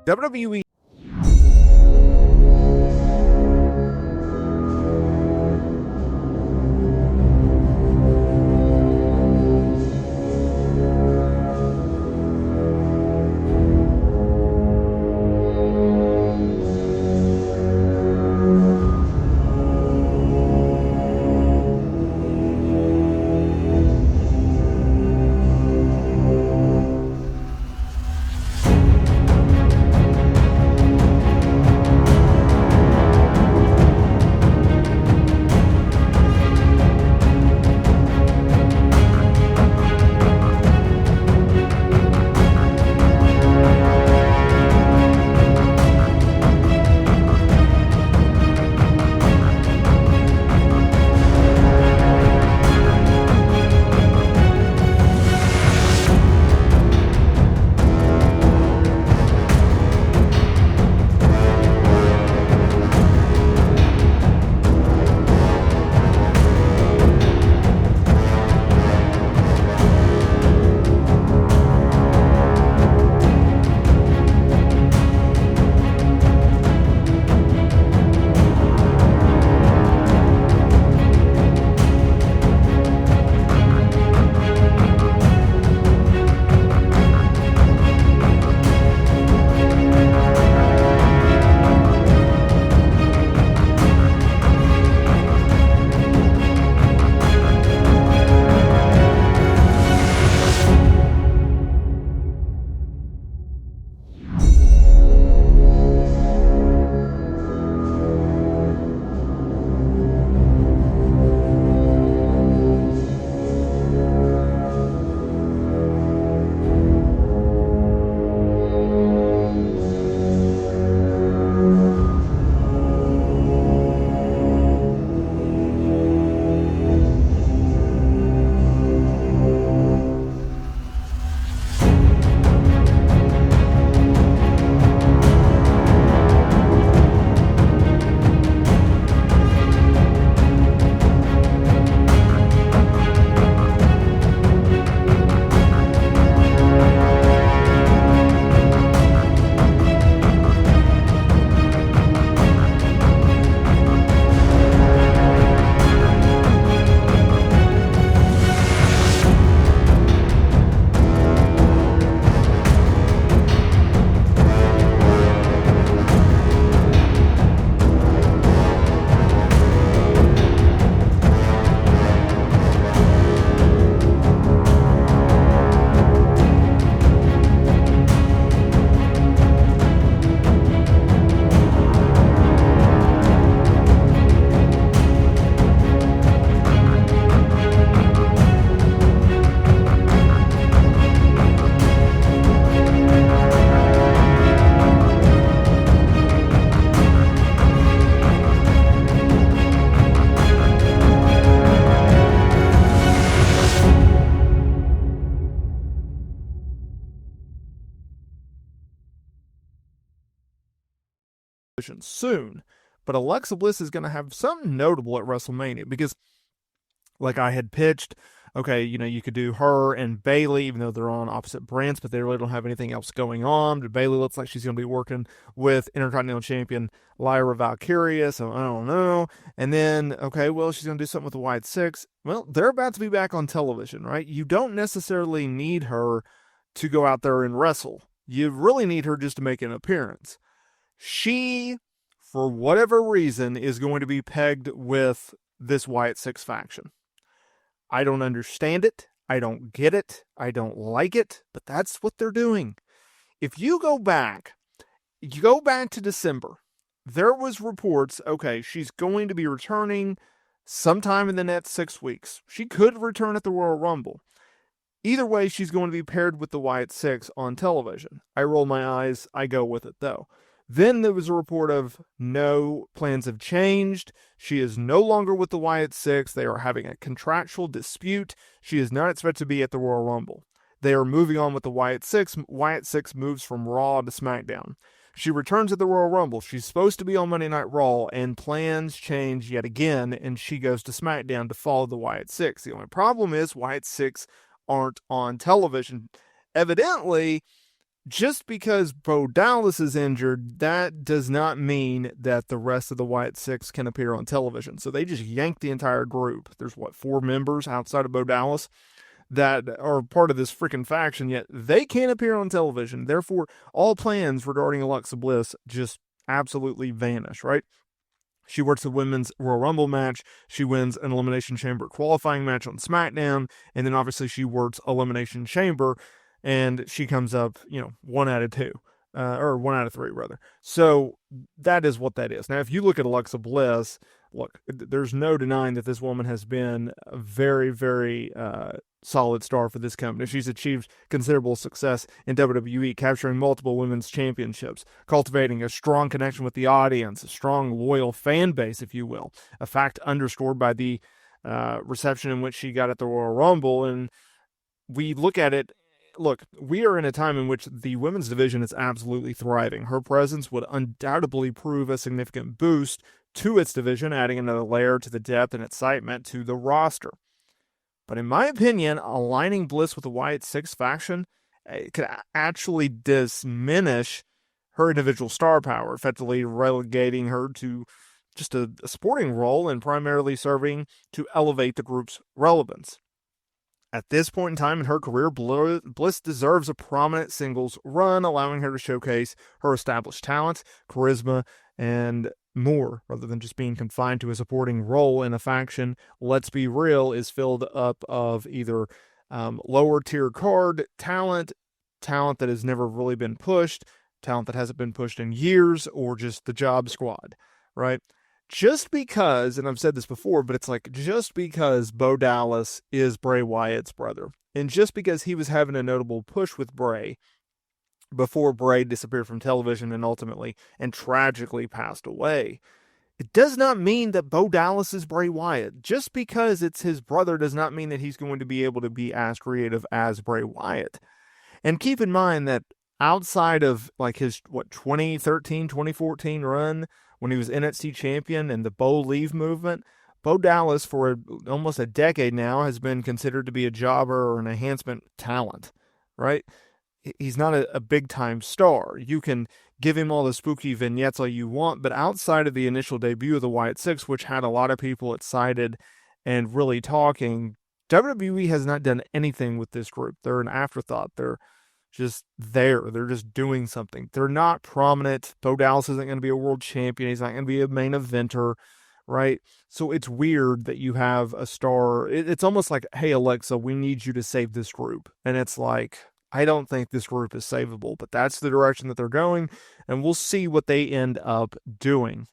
WWE. Soon, but Alexa Bliss is going to have something notable at WrestleMania because, like I had pitched, okay, you could do her and Bayley, even though they're on opposite brands, but they really don't have anything else going on. But Bayley looks like she's going to be working with Intercontinental Champion Lyra Valkyria, so I don't know. And then, okay, well, she's going to do something with the White Six. Well, they're about to be back on television, right? You don't necessarily need her to go out there and wrestle. You really need her just to make an appearance. She, for whatever reason, is going to be pegged with this Wyatt Six faction. I don't understand it. I don't get it. I don't like it, but that's what they're doing. If you go back to December, there was reports, okay, she's going to be returning sometime in the next 6 weeks. She could return at the Royal Rumble. Either way, she's going to be paired with the Wyatt Six on television. I roll my eyes. I go with it, though. Then there was a report of no, plans have changed. She is no longer with the Wyatt Six. They are having a contractual dispute. She is not expected to be at the Royal Rumble. They are moving on with the Wyatt Six. Wyatt Six moves from Raw to SmackDown. She returns at the Royal Rumble. She's supposed to be on Monday Night Raw, and plans change yet again, and she goes to SmackDown to follow the Wyatt Six. The only problem is Wyatt Six aren't on television. Evidently, just because Bo Dallas is injured, that does not mean that the rest of the Wyatt Six can appear on television. So they just yanked the entire group. There's what, 4 members outside of Bo Dallas that are part of this freaking faction, yet they can't appear on television. Therefore, all plans regarding Alexa Bliss just absolutely vanish, right? She works the women's Royal Rumble match. She wins an Elimination Chamber qualifying match on SmackDown. And then obviously she works Elimination Chamber and she comes up, 1 out of 2. Or 1 out of 3, rather. So that is what that is. Now, if you look at Alexa Bliss, look, there's no denying that this woman has been a very, very solid star for this company. She's achieved considerable success in WWE, capturing multiple women's championships, cultivating a strong connection with the audience, a strong, loyal fan base, if you will, a fact underscored by the reception in which she got at the Royal Rumble. And we look at it, look, we are in a time in which the women's division is absolutely thriving. Her presence would undoubtedly prove a significant boost to its division, adding another layer to the depth and excitement to the roster. But in my opinion, aligning Bliss with the Wyatt Six faction could actually diminish her individual star power, effectively relegating her to just a supporting role and primarily serving to elevate the group's relevance. At this point in time in her career, Bliss deserves a prominent singles run, allowing her to showcase her established talents, charisma, and more, rather than just being confined to a supporting role in a faction. Let's be real, is filled up of either lower tier card talent that has never really been pushed, talent that hasn't been pushed in years, or just the job squad, right? Just because, and I've said this before, but it's like, just because Bo Dallas is Bray Wyatt's brother, and just because he was having a notable push with Bray before Bray disappeared from television and ultimately and tragically passed away, it does not mean that Bo Dallas is Bray Wyatt. Just because it's his brother does not mean that he's going to be able to be as creative as Bray Wyatt. And keep in mind that outside of like his 2013, 2014 run when he was NXT champion and the Bo Leave movement, Bo Dallas for almost a decade now has been considered to be a jobber or an enhancement talent, right? He's not a big time star. You can give him all the spooky vignettes all you want, but outside of the initial debut of the Wyatt Six, which had a lot of people excited and really talking, WWE has not done anything with this group. They're an afterthought. They're just there. They're just doing something. They're not prominent. Bo Dallas isn't going to be a world champion. He's not going to be a main eventer, right? So it's weird that you have a star. It's almost like, hey, Alexa, we need you to save this group. And it's like, I don't think this group is savable, but that's the direction that they're going, and we'll see what they end up doing.